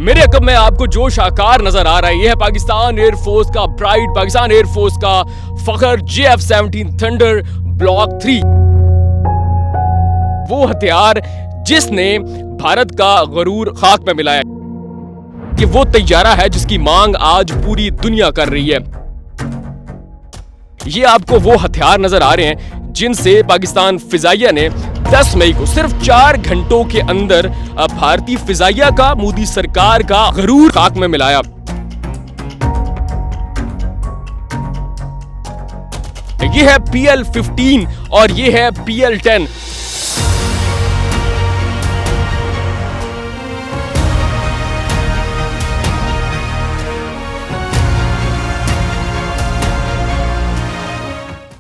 मेरे अकब में आपको जो शाकार नजर आ रहा है, यह है पाकिस्तान एयरफोर्स का प्राइड, पाकिस्तान एयरफोर्स का फखर JF-17 थंडर ब्लॉक 3। वो हथियार जिसने भारत का गरूर खाक में मिलाया। कि वो तैयारा है जिसकी मांग आज पूरी दुनिया कर रही है। ये आपको वो हथियार नजर आ रहे हैं जिनसे पाकिस्तान फिजाइया ने 10 मई को सिर्फ 4 घंटों के अंदर भारतीय फिजाइया का मोदी सरकार का गरूर खाक में मिलाया। ये है PL-15 और ये है PL-10।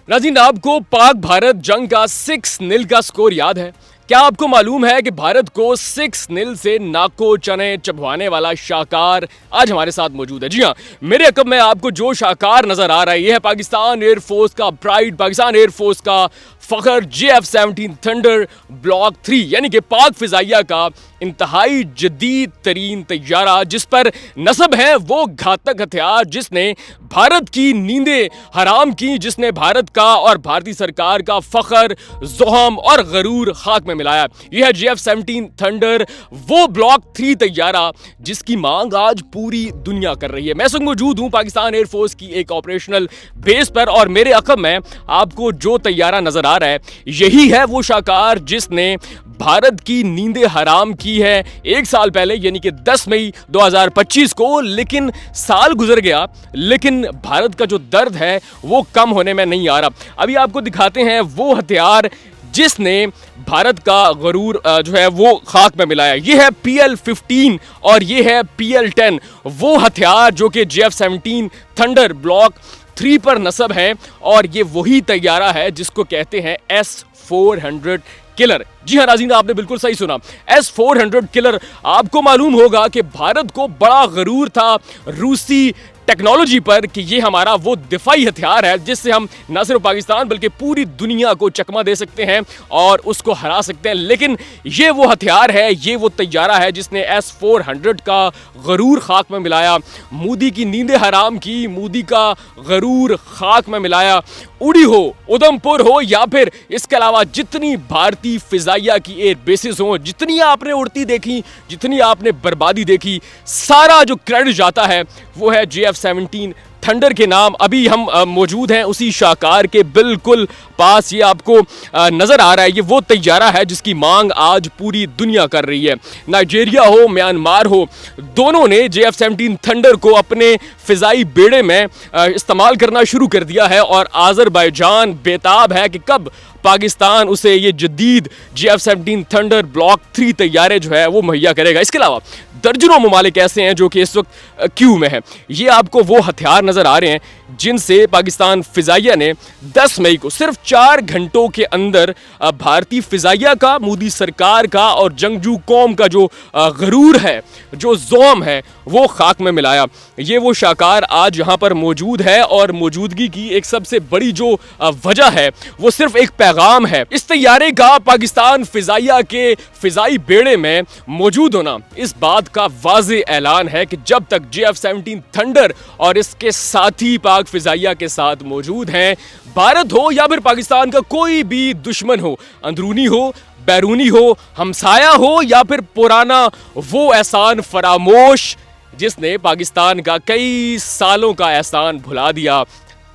नाज़रीन, आपको पाक भारत जंग का 6-0 का स्कोर याद है? क्या आपको मालूम है कि भारत को 6-0 से नाको चने चबवाने वाला शाकार आज हमारे साथ मौजूद है? जी हाँ, मेरे अकब में आपको जो शाकार नजर आ रहा है, यह है पाकिस्तान एयरफोर्स का प्राइड, पाकिस्तान एयरफोर्स का फखर JF-17 थंडर ब्लॉक 3, यानी कि पाक फिजाइया का इंतहाई जदीद तरीन तैयारा, जिस पर नस्ब है वो घातक हथियार जिसने भारत की नींदें हराम की, जिसने भारत का और भारतीय सरकार का फखर, ज़ोहम और गरूर खाक में मिलाया। यह है JF-17 थंडर, वो ब्लॉक 3 तैयारा जिसकी मांग आज पूरी दुनिया कर रही है। मैं संग मौजूद हूं पाकिस्तान एयरफोर्स की एक ऑपरेशनल बेस पर और मेरे अकब में आपको जो तैयारा नजर आ रहा है, यही है वो शाकार जिसने भारत की नींदें हराम की है 1 साल पहले, यानी कि 10 मई 2025 को। लेकिन साल गुजर गया, लेकिन भारत का जो दर्द है वो कम होने में नहीं आ रहा। अभी आपको दिखाते हैं वो हथियार जिसने भारत का गरूर जो है वो खाक में मिलाया। ये है PL-15 और ये है PL-10, वो हथियार जो कि JF-17 थंडर ब्लॉक 3 पर नस्ब है। और ये वही तैयारा है जिसको कहते हैं S-400 किलर। जी हाँ नाज़रीन, आपने बिल्कुल सही सुना, S-400 किलर। आपको मालूम होगा कि भारत को बड़ा गरूर था रूसी टेक्नोलॉजी पर कि ये हमारा वो दिफाई हथियार है जिससे हम न सिर्फ पाकिस्तान बल्कि पूरी दुनिया को चकमा दे सकते हैं और उसको हरा सकते हैं। लेकिन ये वो हथियार है, ये वो तैयारा है जिसने S-400 का गरूर खाक में मिलाया, मोदी की नींदें हराम की, मोदी का गरूर खाक में मिलाया। उड़ी हो, उधमपुर हो या फिर इसके अलावा जितनी भारतीय फिजाइया की एयर बेसिस हो, जितनी आपने उड़ती देखी, जितनी आपने बर्बादी देखी, सारा जो क्रेडिट जाता है वो है JF-17 थंडर के नाम। अभी हम मौजूद हैं उसी शाकार के बिल्कुल पास। ये आपको नजर आ रहा है, ये वो तैयारा है जिसकी मांग आज पूरी दुनिया कर रही है। नाइजीरिया हो, म्यांमार हो, दोनों ने JF-17 थंडर को अपने फिजाई बेड़े में इस्तेमाल करना शुरू कर दिया है और आज़रबाईजान बेताब है कि कब पाकिस्तान उसे ये जदीद JF-17 थंडर ब्लॉक 3 तैयारे जो है वो मुहैया करेगा। इसके अलावा दर्जनों ममालिक ऐसे हैं जो कि इस वक्त क्यू में हैं। ये आपको वो हथियार नजर आ रहे हैं जिनसे पाकिस्तान फिजाइया ने 10 मई को सिर्फ 4 घंटों के अंदर भारतीय फिजाइया का, मोदी सरकार का और जंगजू कौम का जो गरूर है, जो ज़ोम है, वो खाक में मिलाया। ये वो शाकार आज यहाँ पर मौजूद है और मौजूदगी की एक सबसे बड़ी जो वजह है वो सिर्फ एक पैगाम है। इस तैयारे का पाकिस्तान फिजाइया के फिजाई बेड़े में मौजूद होना इस बात का वाज़े ऐलान है कि जब तक JF-17 थंडर और इसके साथी पाक फिजाइया के साथ मौजूद हैं, भारत हो या फिर पाकिस्तान का कोई भी दुश्मन हो, अंदरूनी हो, बैरूनी हो, हमसाया हो या फिर पुराना वो एहसान फरामोश जिसने पाकिस्तान का कई सालों का एहसान भुला दिया,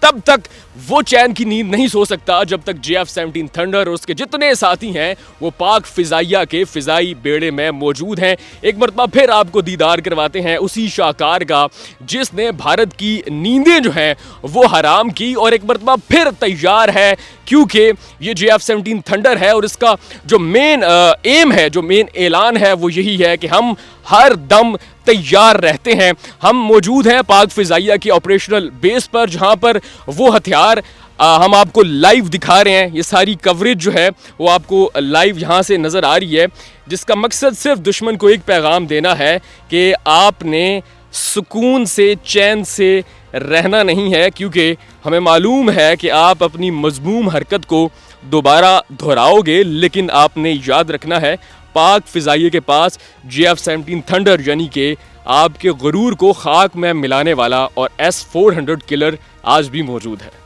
तब तक वो चैन की नींद नहीं सो सकता जब तक JF-17 थंडर और उसके जितने साथी हैं वो पाक फिजाइया के फिजाई बेड़े में मौजूद हैं। एक मरतबा फिर आपको दीदार करवाते हैं उसी शाकार का जिसने भारत की नींदें जो हैं वो हराम की और एक मरतबा फिर तैयार है, क्योंकि ये JF-17 थंडर है और इसका जो मेन एम है, जो मेन ऐलान है वो यही है कि हम हर दम तैयार रहते हैं। हम मौजूद हैं पाक फिजाइया की ऑपरेशनल बेस पर, जहां पर वो हथियार हम आपको लाइव दिखा रहे हैं। ये सारी कवरेज जो है वो आपको लाइव यहाँ से नज़र आ रही है, जिसका मकसद सिर्फ दुश्मन को एक पैगाम देना है कि आपने सुकून से, चैन से रहना नहीं है, क्योंकि हमें मालूम है कि आप अपनी मजमूम हरकत को दोबारा दोहराओगे, लेकिन आपने याद रखना है पाक फिजाइये के पास JF-17 थंडर यानी कि आपके गुरूर को खाक में मिलाने वाला और S-400 किलर आज भी मौजूद है।